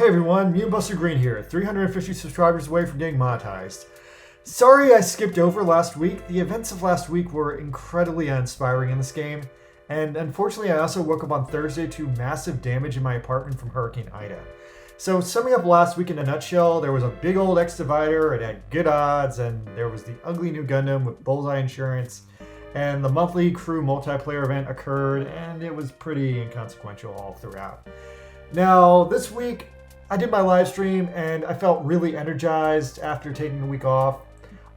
Hey everyone, me and Buster Green here, 350 subscribers away from getting monetized. Sorry I skipped over last week. The events of last week were incredibly uninspiring in this game, and unfortunately I also woke up on Thursday to massive damage in my apartment from Hurricane Ida. So summing up last week in a nutshell, there was a big old X Divider, it had good odds, and there was the ugly new Gundam with bullseye insurance, and the monthly crew multiplayer event occurred, and it was pretty inconsequential all throughout. Now, this week, I did my live stream and I felt really energized after taking a week off.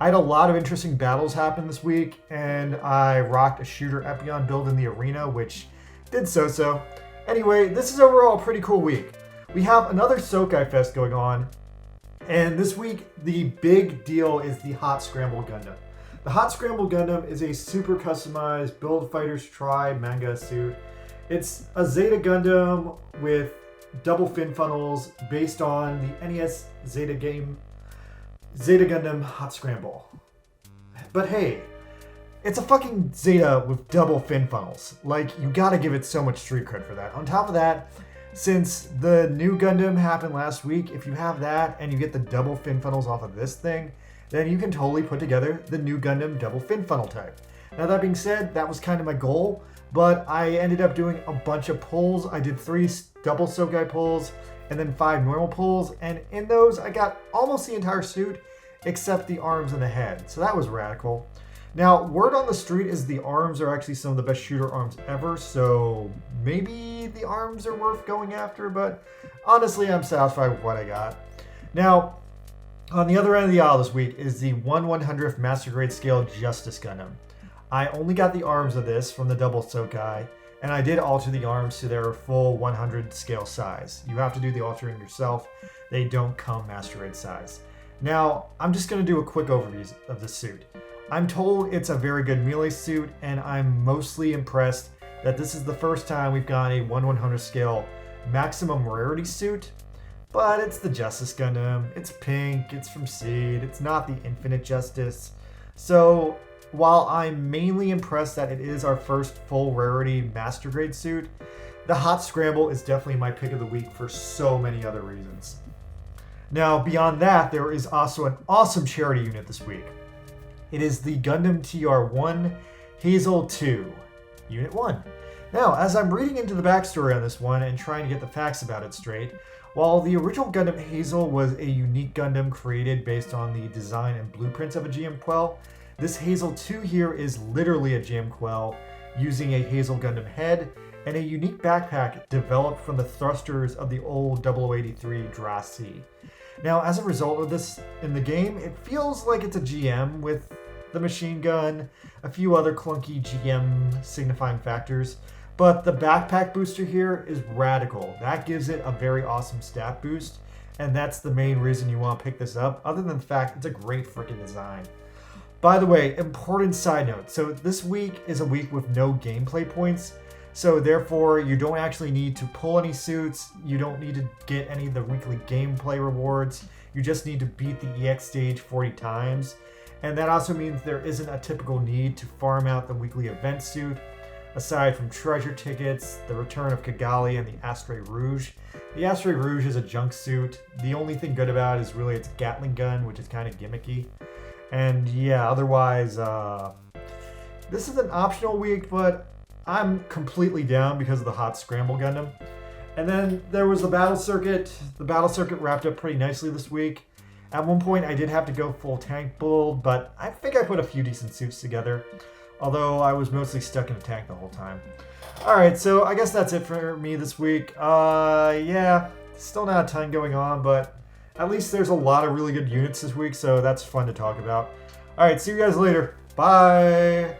I had a lot of interesting battles happen this week, and I rocked a shooter Epion build in the arena, which did so-so. Anyway, this is overall a pretty cool week. We have another Sokai Fest going on, and this week the big deal is the Hot Scramble Gundam. The Hot Scramble Gundam is a super customized Build Fighters Tribe manga suit. It's a Zeta Gundam with double fin funnels based on the NES Zeta game, Zeta Gundam Hot Scramble. But hey, it's a fucking Zeta with double fin funnels. Like, you gotta give it so much street cred for that. On top of that, since the new Gundam happened last week, if you have that and you get the double fin funnels off of this thing, then you can totally put together the new Gundam double fin funnel type. Now that being said, that was kind of my goal, but I ended up doing a bunch of pulls. I did 3 double Sokai pulls and then 5 normal pulls, and in those I got almost the entire suit except the arms and the head, so that was radical. Now, word on the street is the arms are actually some of the best shooter arms ever, so maybe the arms are worth going after, but honestly I'm satisfied with what I got. Now, on the other end of the aisle this week is the 1/100th Master Grade Scale Justice Gundam. I only got the arms of this from the double Sokai, and I did alter the arms to their full 100 scale size. You have to do the altering yourself. They don't come Master Grade size. Now, I'm just going to do a quick overview of the suit. I'm told it's a very good melee suit, and I'm mostly impressed that this is the first time we've got a 1/100 scale maximum rarity suit, but it's the Justice Gundam. It's pink, it's from Seed, it's not the Infinite Justice. So, while I'm mainly impressed that it is our first full rarity Master Grade suit, the Hot Scramble is definitely my pick of the week for so many other reasons. Now, beyond that, there is also an awesome charity unit this week. It is the Gundam TR-1 Hazel 2, Unit 1. Now, as I'm reading into the backstory on this one and trying to get the facts about it straight, while the original Gundam Hazel was a unique Gundam created based on the design and blueprints of a GM Quell, this Hazel 2 here is literally a GM Quell using a Hazel Gundam head and a unique backpack developed from the thrusters of the old 0083 Drasi. Now, as a result of this in the game, it feels like it's a GM with the machine gun, a few other clunky GM signifying factors, but the backpack booster here is radical. That gives it a very awesome stat boost, and that's the main reason you want to pick this up, other than the fact it's a great freaking design. By the way, important side note, so this week is a week with no gameplay points, so therefore you don't actually need to pull any suits, you don't need to get any of the weekly gameplay rewards, you just need to beat the EX stage 40 times, and that also means there isn't a typical need to farm out the weekly event suit, aside from treasure tickets, the return of Kigali, and the Astray Rouge. The Astray Rouge is a junk suit, the only thing good about it is really its Gatling gun, which is kind of gimmicky. And yeah, otherwise, this is an optional week, but I'm completely down because of the Hot Scramble Gundam. And then there was the Battle Circuit. The Battle Circuit wrapped up pretty nicely this week. At one point, I did have to go full tank build, but I think I put a few decent suits together, although I was mostly stuck in a tank the whole time. Alright, so I guess that's it for me this week. Yeah, still not a ton going on, but at least there's a lot of really good units this week, so that's fun to talk about. Alright, see you guys later. Bye!